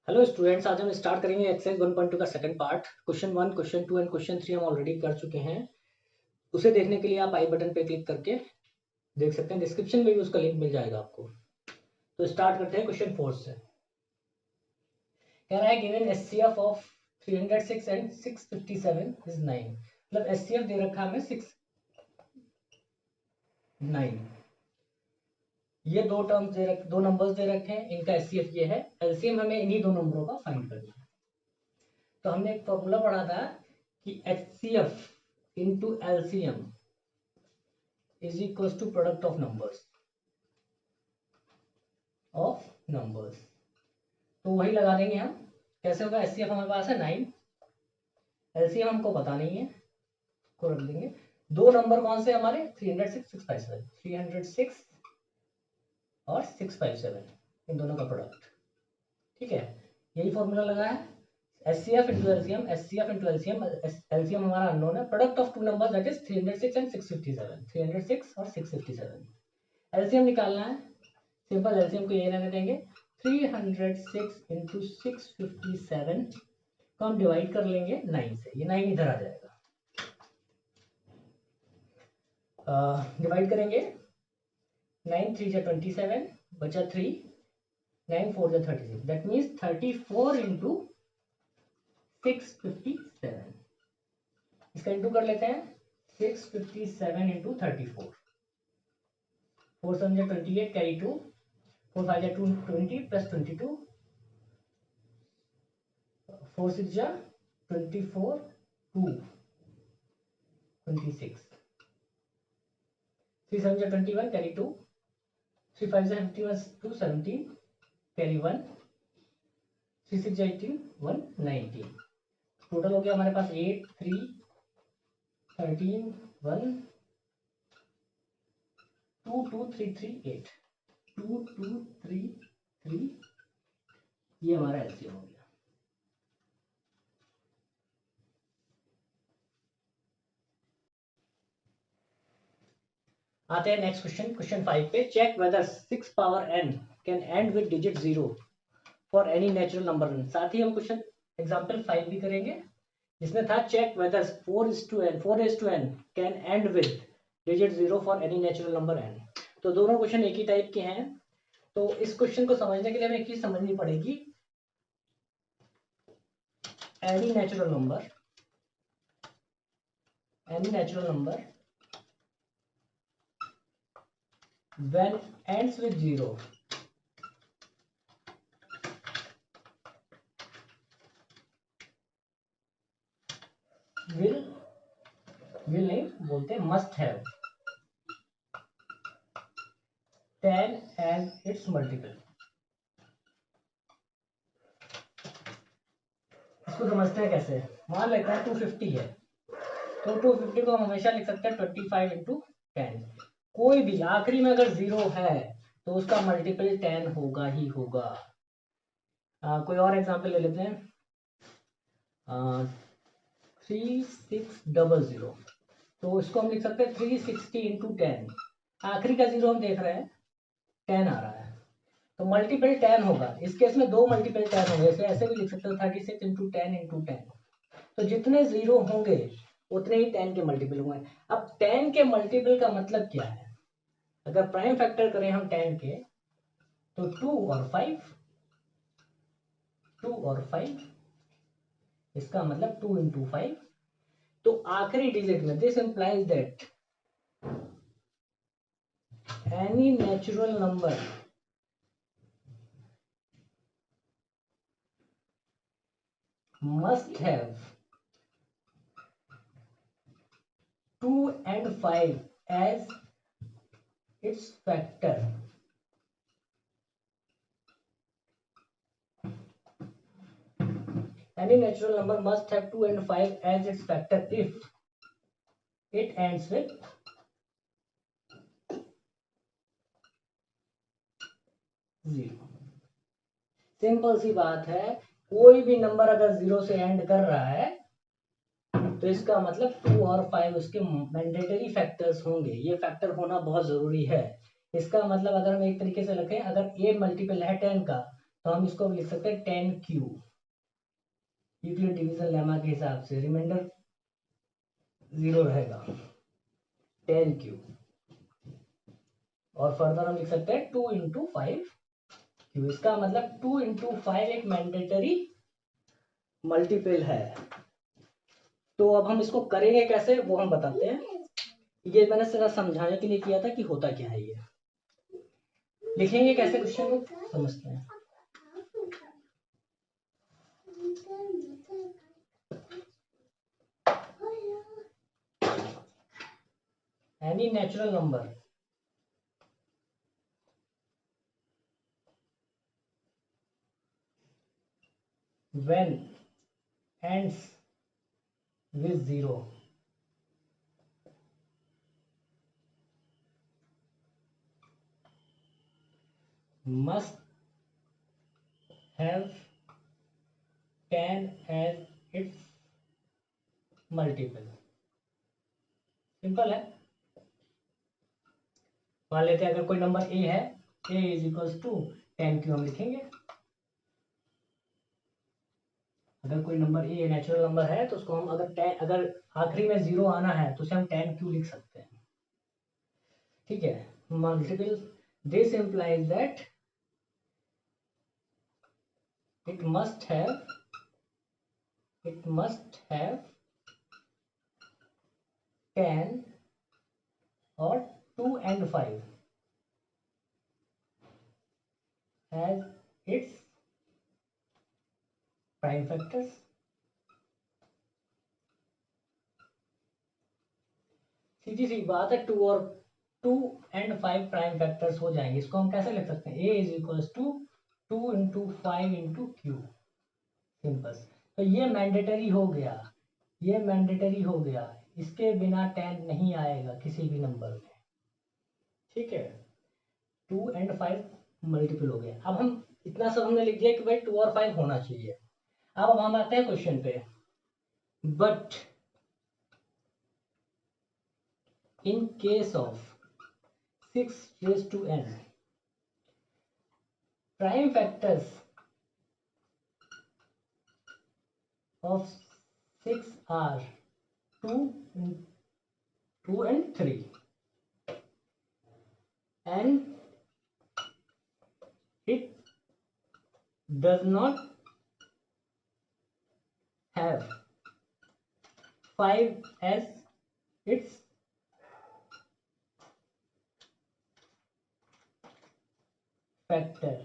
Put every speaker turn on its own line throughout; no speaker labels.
Hello students, आज हम start करेंगे एक्सरसाइज 1.2 का second part. Question 1, question 2 and question 3 हम ऑलरेडी कर चुके हैं। उसे देखने के लिए आप आई बटन पे क्लिक करके देख सकते हैं, डिस्क्रिप्शन में भी उसका लिंक मिल जाएगा आपको। तो स्टार्ट करते हैं क्वेश्चन 4 से। कह रहा है given HCF of 306 and 657 is 9। मतलब एचसीएफ दे रखा है हमें 6 9। ये दो नंबर्स दे रखे हैं, इनका एचसीएफ ये है। एलसीएम हमें इन्हीं दो नंबरों का फाइंड करना है। तो हमने एक फॉर्मूला पढ़ा था कि HCF into LCM is equals to product of numbers तो वही लगा देंगे हम। कैसे होगा? एचसीएफ हमारे पास है 9, एलसीएम हमको पता नहीं है, को रख देंगे। दो नंबर कौन से हमारे? 306 657, 306 और 657, इन दोनों का प्रोडक्ट। ठीक है, यही फॉर्मूला लगा है। HCF into LCM, HCF into LCM, LCM हमारा अननोन है। Product of two numbers that is 306 and 657, 306 और 657। एलसीएम निकालना है, सिंपल एलसीएम को ये रहने देंगे। 306 इंटू 657 को हम डिवाइड कर लेंगे 9 से, ये 9 इधर आ जाएगा। डिवाइड करेंगे, 9 3 जा 27, बचा 3, 9 4 जा 36, दैट मीन्स 34 इंटू 657। इसका इंटू कर लेते हैं, 657 इंटू 34, 4 7 जा 28, कैरी 2, 4 5 जा 20 प्लस 22, 4 6 जा 24, 2 26, 3 7 जा 21, कैरी 2, 3 5 जा 51, 2 17, कैरी 1, 3 6 जा 18, 1 19। टोटल हो गया हमारे पास 8 3 13 1 2 2 3 3 8, 2 2 3 3, ये हमारा एलसीएम हो गया। आते हैं नेक्स्ट क्वेश्चन, क्वेश्चन 5 पे। Check whether 6 power n can end with digit 0 for any natural number n। साथ ही हम क्वेश्चन एग्जांपल 5 भी करेंगे, जिसमें था check whether 4:n can end with digit 0 for any natural number n। तो दोनों क्वेश्चन एक ही टाइप के हैं। तो इस क्वेश्चन को समझने के लिए हमें एक चीज समझनी पड़ेगी, any natural number when ends with 0 will नहीं बोलते, must have 10 as its multiple। इसको समझते हैं कैसे। मान लेते हैं 250 है, तो 250 को हम हमेशा लिख सकते हैं 25 इंटू 10। कोई भी आखिरी में अगर 0 है तो उसका मल्टीपल 10 होगा ही होगा। कोई और एग्जांपल ले लेते हैं, 3600, तो इसको हम लिख सकते हैं 360 इंटू 10। आखिरी का 0 हम देख रहे हैं, 10 आ रहा है, तो मल्टीपल 10 होगा। इस केस में दो मल्टीपल 10 होंगे, ऐसे भी लिख सकते हो 36 इंटू 10 इंटू 10। तो जितने 0 होंगे उतने ही 10 के मल्टीपल होंगे। अब 10 के मल्टीपल का मतलब क्या है? अगर प्राइम फैक्टर करें हम 10 के, तो 2 और 5, इसका मतलब 2 इंटू 5। तो आखिरी डिजिट में, this implies that any natural number must have 2 and 5 as its factor। Any natural number must have 2 and 5 as its factor if it ends with 0। Simple सी बात है, कोई भी नंबर अगर 0 से एंड कर रहा है तो इसका मतलब 2 और 5 उसके मैंडेटरी फैक्टर्स होंगे। ये फैक्टर होना बहुत जरूरी है। इसका मतलब अगर हम एक तरीके से लिखें, अगर a मल्टीपल है 10 का तो हम इसको लिख सकते हैं 10q, यूक्लिड डिवीजन लेमा के हिसाब से रिमाइंडर 0 रहेगा 10q। और फर्दर हम लिख सकते हैं 2 इंटू 5q। इसका मतलब 2 इंटू 5 एक मैंडेटरी मल्टीपल है। तो अब हम इसको करेंगे कैसे वो हम बताते हैं। ये मैंने सिर्फ समझाने के लिए किया था कि होता क्या है। ये लिखेंगे कैसे क्वेश्चन को समझते हैं। Any natural number when ends with 0 must have 10 as its multiple। Simple है। मान लेते हैं अगर कोई नंबर a है, a इज इक्वल्स टू 10 क्यों हम लिखेंगे। अगर कोई नंबर a नेचुरल नंबर है तो उसको हम अगर आखिरी में 0 आना है तो उसे हम 10 क्यों लिख सकते हैं। ठीक है। Multiple, this implies that it must have 10 or 2 and 5 as its prime factors। सीधी सी बात है, 2 and 5 प्राइम फैक्टर्स हो जाएंगे। इसको हम कैसे लिख सकते हैं, a is equals to 2 into 5 into Q. Simple. तो ये मैंडेटरी हो गया, ये मैंडेटरी हो गया, इसके बिना 10 नहीं आएगा किसी भी नंबर में। ठीक है। 2 and 5 मल्टीपल हो गया। अब हम इतना सब हमने लिख दिया कि भाई 2 और 5 होना चाहिए। अब हम आते हैं क्वेश्चन पे। But in case of 6 raised to n prime factors of 6 are 2 and 3 and it does not have 5 as its factor।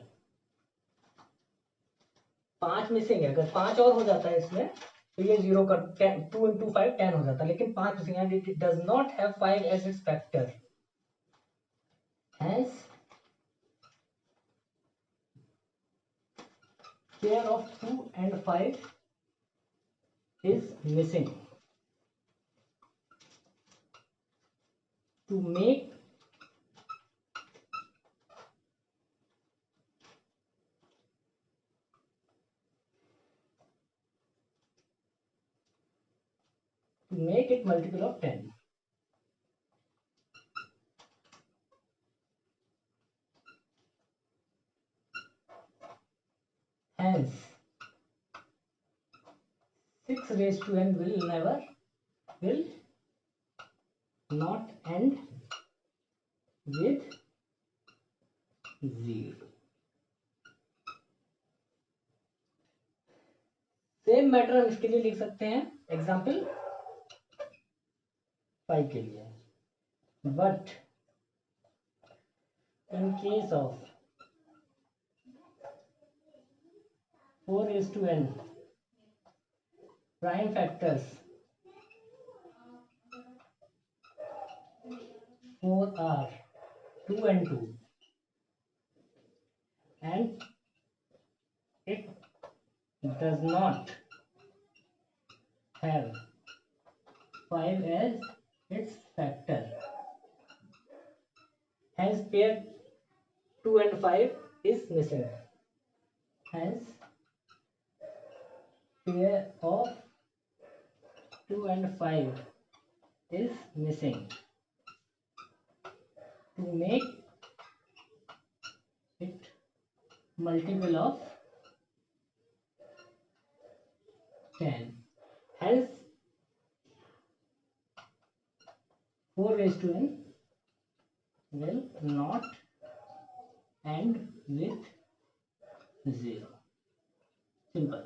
5 missing है। अगर 5 और हो जाता है इसमें तो ये 0 का 2 इंटू 5 10 हो जाता है, लेकिन 5 मिसिंग है। It does not have 5 as its factor. Hence pair of 2 and 5 is missing। To make it multiple of 10। Hence 6 raised to n will not end with 0। Same matter हम इसके लिए लिख सकते हैं एग्जाम्पल 5 के लिए। But in case of 4 raised to n prime factors 4 are 2 and 2 and it does not have 5 as its factor। Hence pair 2 and 5 is missing। Hence pair of 2 and 5 is missing। To make multiple of 10. Hence 4 raised to n will not end with 0. Simple.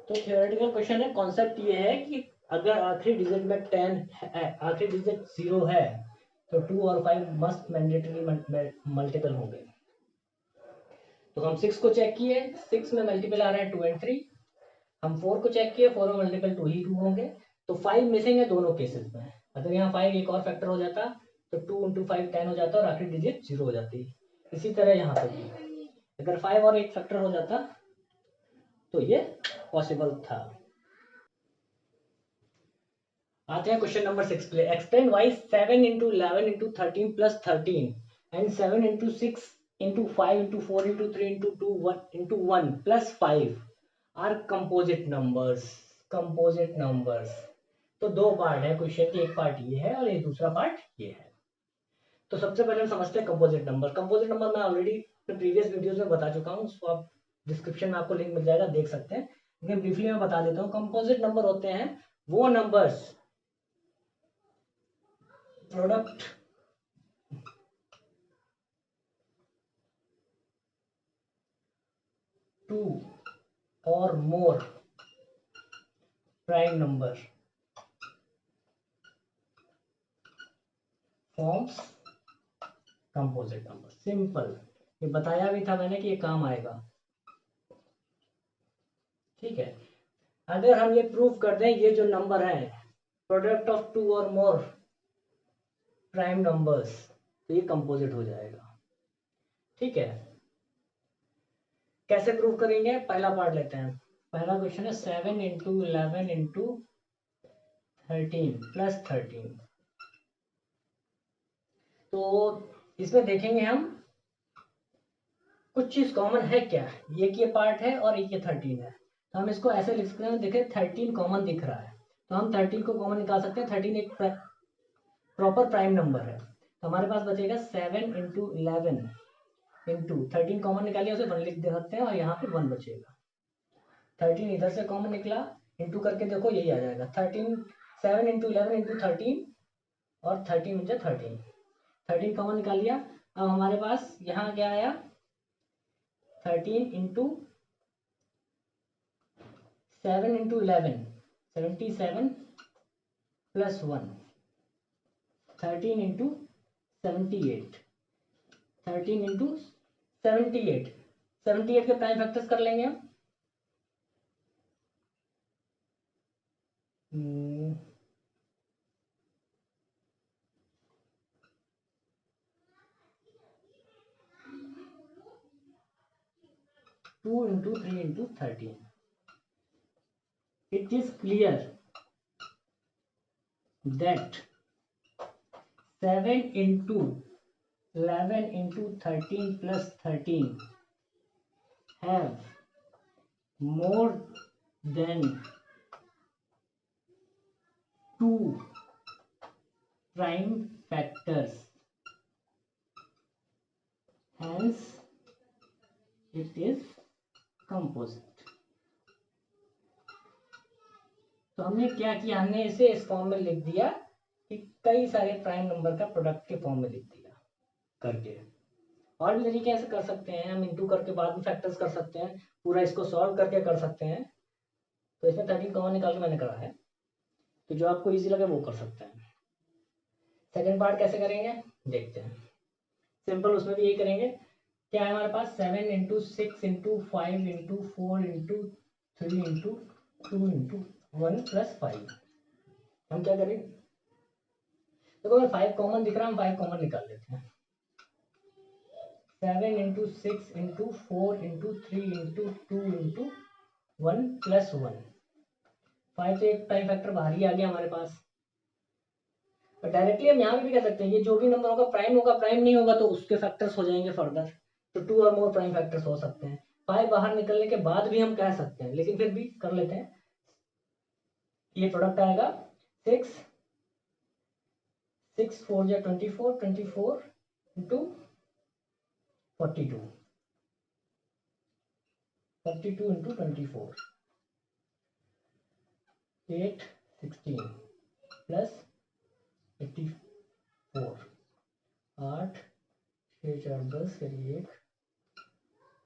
तो theoretical question है. Concept ये है कि अगर आखिरी digit में 10 है, आखिरी डिजिट 0 है, तो 2 और 5 मस्ट मैंडेटरी मल्टीपल होंगे. तो हम 6 को चेक किए, 6 में मल्टीपल आ रहा है 2 and 3. हम 4 को चेक किए, 4 में मल्टीपल 2 ही 2 होंगे. तो 5 मिसिंग है दोनों केसेस में. अगर यहाँ 5 एक और फैक्टर हो जाता तो 2 into 5 10 हो जाता और आखिरी डिजिट 0 हो जाती. इसी तरह यहाँ पे भी अगर 5 और एक फैक्टर हो जाता तो ये पॉसिबल था. आते हैं क्वेश्चन नंबर 6 पे. Explain why 7 into 11 into 13 plus 13 and 7 into 6 into 5 into 4 into 3 into 2 1 into 1 plus 5 are composite numbers. Composite numbers. तो दो पार्ट है क्वेश्चन की. एक पार्ट ये है और एक दूसरा पार्ट ये है. तो सबसे पहले हम समझते हैं कंपोजिट नंबर. कंपोजिट नंबर मैं ऑलरेडी प्रीवियस वीडियोस में बता चुका हूँ, उसको आप डिस्क्रिप्शन में आपको लिंक मिल जाएगा, देख सकते हैं. लेकिन ब्रीफली मैं बता देता हूँ. कंपोजिट नंबर होते हैं वो नंबर्स प्रोडक्ट टू और more prime number forms composite number. Simple. ये बताया भी था मैंने कि ये काम आएगा. ठीक है. अगर हम ये प्रूव कर दें ये जो नंबर है प्रोडक्ट ऑफ 2 और मोर प्राइम नंबर्स, तो ये कंपोजिट हो जाएगा. ठीक है. कैसे प्रूव करेंगे? पहला पार्ट लेते हैं. पहला क्वेश्चन है 7 into 11 into 13 plus 13. तो इसमें देखेंगे हम कुछ चीज कॉमन है क्या. ये पार्ट है और ये 13 है. तो हम इसको ऐसे लिख सकते हैं. देखें 13 कॉमन दिख रहा है, तो हम 13 को कॉमन निकाल सकते हैं. 13 एक प्रॉपर प्राइम नंबर है. तो हमारे पास बचेगा 7 into 11 into 13 कॉमन निकालिए, उसे 1 लिख दे सकते हैं और यहाँ पे 1 बचेगा. 13 इधर से कॉमन निकला, इंटू करके देखो यही आ जाएगा. 13 7 into 11 into 13 और 13 मुझे 13 कॉमन निकाल लिया. अब हमारे पास यहाँ क्या आया 13 into 7 into 11 77 plus 1 13 into 78 13 into 78 78 के प्राइम फैक्टर्स कर लेंगे हम. 2 into 3 into 13. It is clear that 7 into 11 into 13 plus 13 have more than 2 prime factors. Hence, it is composite. तो हमने क्या किया, हमने इसे इस फॉर्म में लिख दिया कि कई सारे प्राइम नंबर का प्रोडक्ट के फॉर्म में लिख दिया करके. और भी तरीके ऐसे कर सकते हैं. हम इंटू करके बाद में फैक्टर्स कर सकते हैं. पूरा इसको सॉल्व करके कर सकते हैं. तो इसमें 13 कॉमन निकाल के मैंने करा है, तो जो आपको इजी लगे वो कर सकते हैं. सेकेंड पार्ट कैसे करेंगे देखते हैं. सिंपल उसमें भी यही करेंगे. क्या है हमारे पास 7 into 6 into 5 into 4 into 3 into 2 into 1 plus 5. हम क्या करें, देखो अगर 5 कॉमन दिख रहा है हम 5 कॉमन निकाल लेते हैं. 7 into 6 into 4 into 3 into 2 into 1 plus 1. 5 से एक प्राइम फैक्टर बाहर ही आ गया हमारे पास. और डायरेक्टली हम यहाँ भी कह सकते हैं ये जो भी नंबर होगा प्राइम नहीं होगा तो उसके फैक्टर्स हो जाएंगे फर्दर. तो 2 और मोर प्राइम फैक्टर्स हो सकते हैं. 5 बाहर निकलने के बाद भी हम कह सकते हैं, लेकिन फिर भी कर लेते हैं. ये प्रोडक्ट आएगा 6 4 24 24 इंटू 42, 42 इंटू 24, 8 16 प्लस 84, 8 6 4 10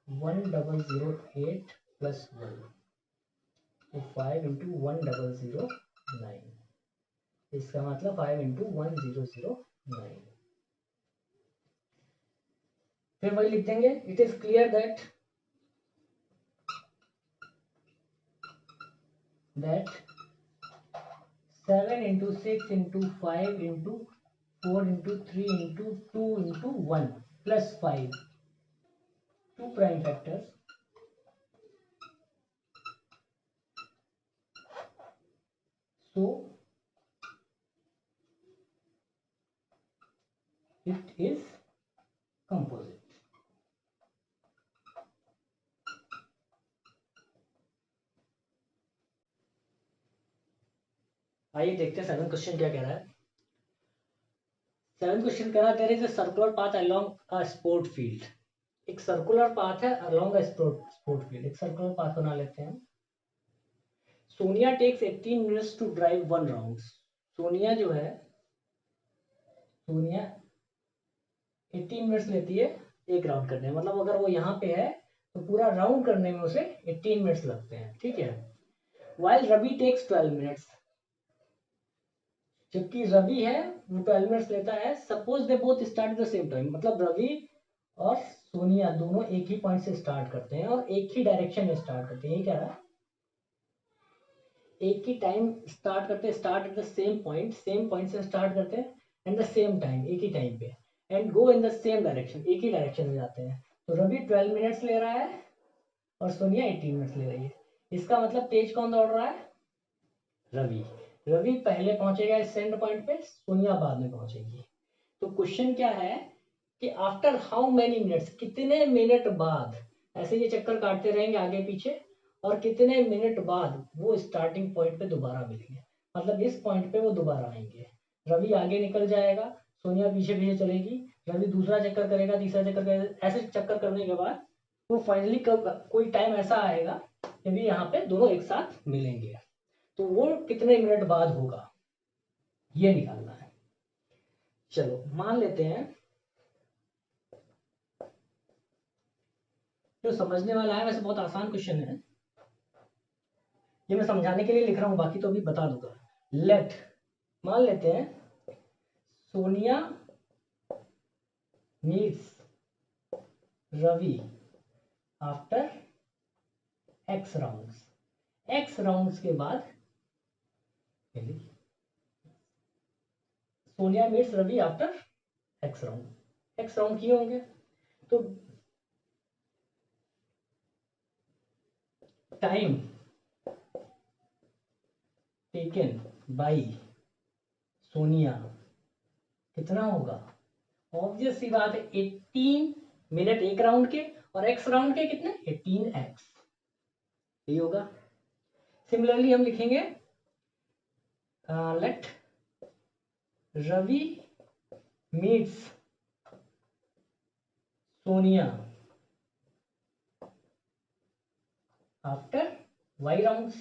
1 1008 प्लस 1, तो 5 इंटू 1009, इसका मतलब 5 इंटू 1009। फिर वही लिख देंगे, it is clear that 7 into 6 into 5 into 4 into 3 into 2 into 1 plus 5, 2 prime factors, so it is composite. आइए देखते हैं 7th क्वेश्चन क्या कह रहा है। 7th क्वेश्चन कह रहा है there is a circular path along a sport field. एक सर्कुलर पाथ है अलोंग अ स्पोर्ट फील्ड, एक सर्कुलर पाथ बना लेते हैं। Sonia takes 18 minutes to drive 1 round. Sonia जो है, सोनिया 18 मिनट्स लेती है एक राउंड करने में, मतलब अगर वो यहाँ पे है तो पूरा राउंड करने में उसे 18 मिनट्स लगते हैं, ठीक है। वाइल रवि टेक्स 12 मिनट्स, जबकि रवि है वो 12 मिनट्स लेता है। Suppose they both start the same time, मतलब रवि और सोनिया दोनों एक ही पॉइंट से स्टार्ट करते हैं और एक ही डायरेक्शन में स्टार्ट करते हैं। ये क्या रहा, एक ही टाइम स्टार्ट करते हैं, start at the same point से स्टार्ट करते हैं एंड द सेम टाइम, एक ही टाइम पे, and go in the same direction, एक ही डायरेक्शन में जाते हैं। तो रवि 12 मिनट्स ले रहा है और सोनिया 18 मिनट्स ले रही है। इसका मतलब तेज कौन दौड़ रहा है, रवि। रवि पहले पहुंचेगा इस सेंड पॉइंट पे, सोनिया बाद में पहुंचेगी। तो क्वेश्चन क्या है कि आफ्टर हाउ मेनी मिनट्स, कितने मिनट बाद, ऐसे ये चक्कर काटते रहेंगे आगे पीछे, और कितने मिनट बाद वो स्टार्टिंग पॉइंट पे दोबारा मिलेंगे, मतलब इस पॉइंट पे वो दोबारा आएंगे। रवि आगे निकल जाएगा, सोनिया पीछे पीछे चलेगी, रवि दूसरा चक्कर करेगा, तीसरा चक्कर करेगा, ऐसे चक्कर करने के बाद वो फाइनली कब कोई टाइम ऐसा आएगा कि भी यहाँ पे दोनों एक साथ मिलेंगे। तो वो कितने मिनट बाद होगा ये निकालना है। चलो मान लेते हैं, जो समझने वाला है, वैसे बहुत आसान क्वेश्चन है, ये मैं समझाने के लिए लिख रहा हूं, बाकी तो अभी बता दूंगा। लेट, मान लेते हैं Sonia meets Ravi after x rounds, x rounds के बाद Sonia meets Ravi after x round, x round किए होंगे। तो टाइम टेकन बाई सोनिया कितना होगा, ऑब्वियस सी बात है 18 मिनट एक राउंड के, और एक्स राउंड के कितने 18x, यही होगा। सिमिलरली हम लिखेंगे let Ravi meets Sonia after y rounds.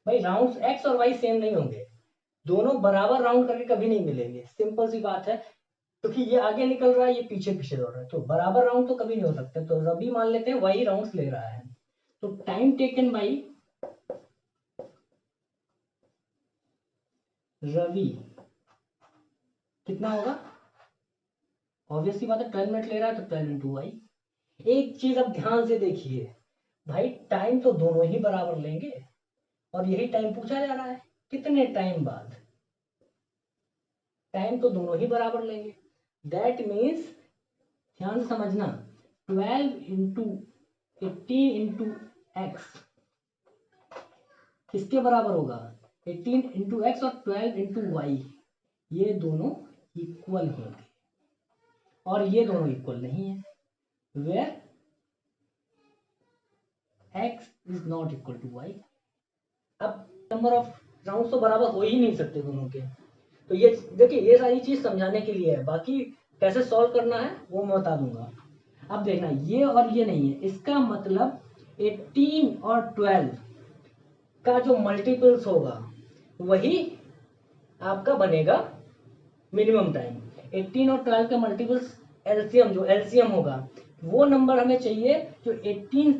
भाई राउंड्स x और y सेम नहीं होंगे, दोनों बराबर राउंड करके कभी नहीं मिलेंगे, सिंपल सी बात है, क्योंकि ये आगे निकल रहा है, ये पीछे पीछे दौड़ रहा है, तो बराबर राउंड तो कभी नहीं हो सकते। तो रवि मान लेते हैं y राउंड्स ले रहा है, तो टाइम टेकन बाई रवि कितना होगा, ऑब्वियसली बात है 12 मिनट ले रहा है तो 12 इंटू वाई। एक चीज अब ध्यान से देखिए भाई, टाइम तो दोनों ही बराबर लेंगे, और यही टाइम पूछा जा रहा है, कितने टाइम बाद, टाइम तो दोनों ही बराबर लेंगे। दैट मीन्स, ध्यान से समझना, 12 इंटू 18 इंटू एक्स किसके बराबर होगा, 18 इंटू एक्स और 12 इंटू वाई, ये दोनों इक्वल होंगे, और ये दोनों इक्वल नहीं है, where x is not equal to y। अब नंबर ऑफ राउंड तो बराबर हो ही नहीं सकते दोनों के, तो ये देखिए ये सारी चीज समझाने के लिए है, बाकी कैसे सॉल्व करना है वो मैं बता दूंगा। अब देखना, ये और ये नहीं है, इसका मतलब 18 और 12 का जो मल्टीपल्स होगा वही आपका बनेगा मिनिमम टाइम। 18 और 12 का मल्टीपल्स एलसीएम, जो एलसीएम होगा वो नंबर हमें चाहिए जो 18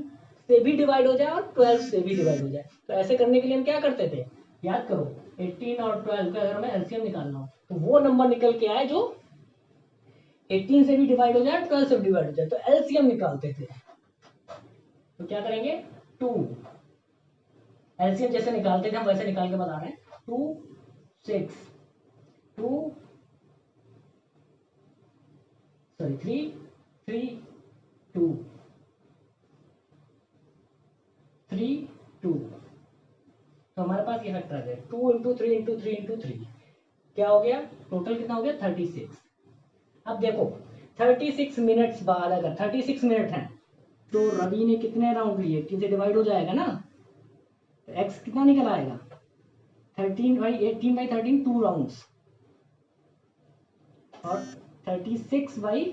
से भी डिवाइड हो जाए और 12 से भी डिवाइड हो जाए। तो ऐसे करने के लिए हम क्या करते थे, याद करो, 18 और 12 का अगर हमें एलसीएम निकालना हो तो वो नंबर निकल के आए जो 18 से भी डिवाइड हो जाए, 12 से भी डिवाइड हो जाए, तो एलसीएम निकालते थे। तो क्या करेंगे, 2, एलसीएम जैसे निकालते थे हम वैसे निकाल के बता रहे हैं। 2 6 2 सॉरी 3 3 2 3 2, तो हमारे पास ये फैक्टर है 2 इंटू 3 इंटू 3 इंटू 3, क्या हो गया, टोटल कितना हो गया 36। अब देखो 36 मिनट्स बाद अगर 36 मिनट है तो रवि ने कितने राउंड लिए, 18 से डिवाइड हो जाएगा ना, तो एक्स कितना निकल आएगा, 18/13 2 राउंड्स, और 36/12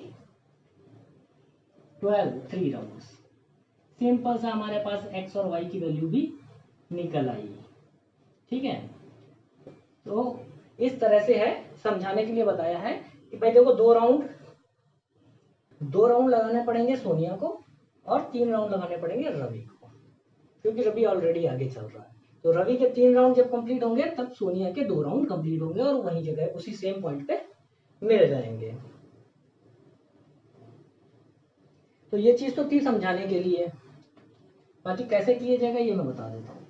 3 राउंड्स। सिंपल सा हमारे पास एक्स और वाई की वैल्यू भी निकल आई। ठीक है, तो इस तरह से है, समझाने के लिए बताया है कि भाई देखो दो राउंड लगाने पड़ेंगे सोनिया को और 3 राउंड लगाने पड़ेंगे रवि को, क्योंकि रवि ऑलरेडी आगे चल रहा है। तो रवि के 3 राउंड जब कंप्लीट होंगे तब सोनिया के 2 राउंड कंप्लीट होंगे और वही जगह उसी सेम पॉइंट पे मिल जाएंगे। तो ये चीज तो थी समझाने के लिए, बाकी कैसे किए जाएगा ये मैं बता देता हूँ।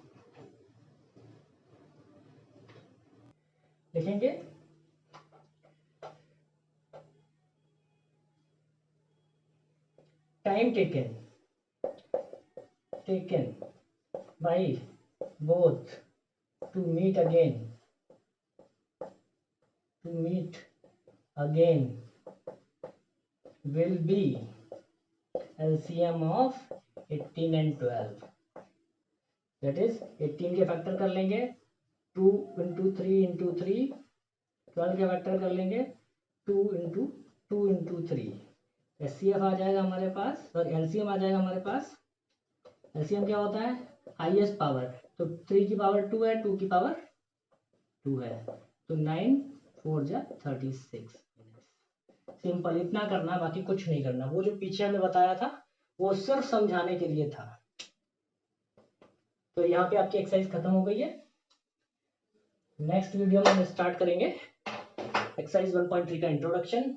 लिखेंगे time taken by both to meet again will be LCM of 18 and 12, that is 18 के फैक्टर कर लेंगे 2 इंटू 3 इंटू 3, 12 के फैक्टर कर लेंगे 2 इंटू 2 इंटू 3, एचसीएफ आ जाएगा हमारे पास, और एलसीएम आ जाएगा हमारे पास। एलसीएम क्या होता है, हाईएस्ट पावर, तो 3 की पावर 2 है, 2 की पावर 2 है, तो 9 4 जा 36। सिंपल इतना करना, बाकी कुछ नहीं करना। वो जो पीछे हमने बताया था वो सिर्फ समझाने के लिए था। तो यहाँ पे आपकी एक्सरसाइज खत्म हो गई है। नेक्स्ट वीडियो में हम स्टार्ट करेंगे एक्सरसाइज 1.3 का इंट्रोडक्शन।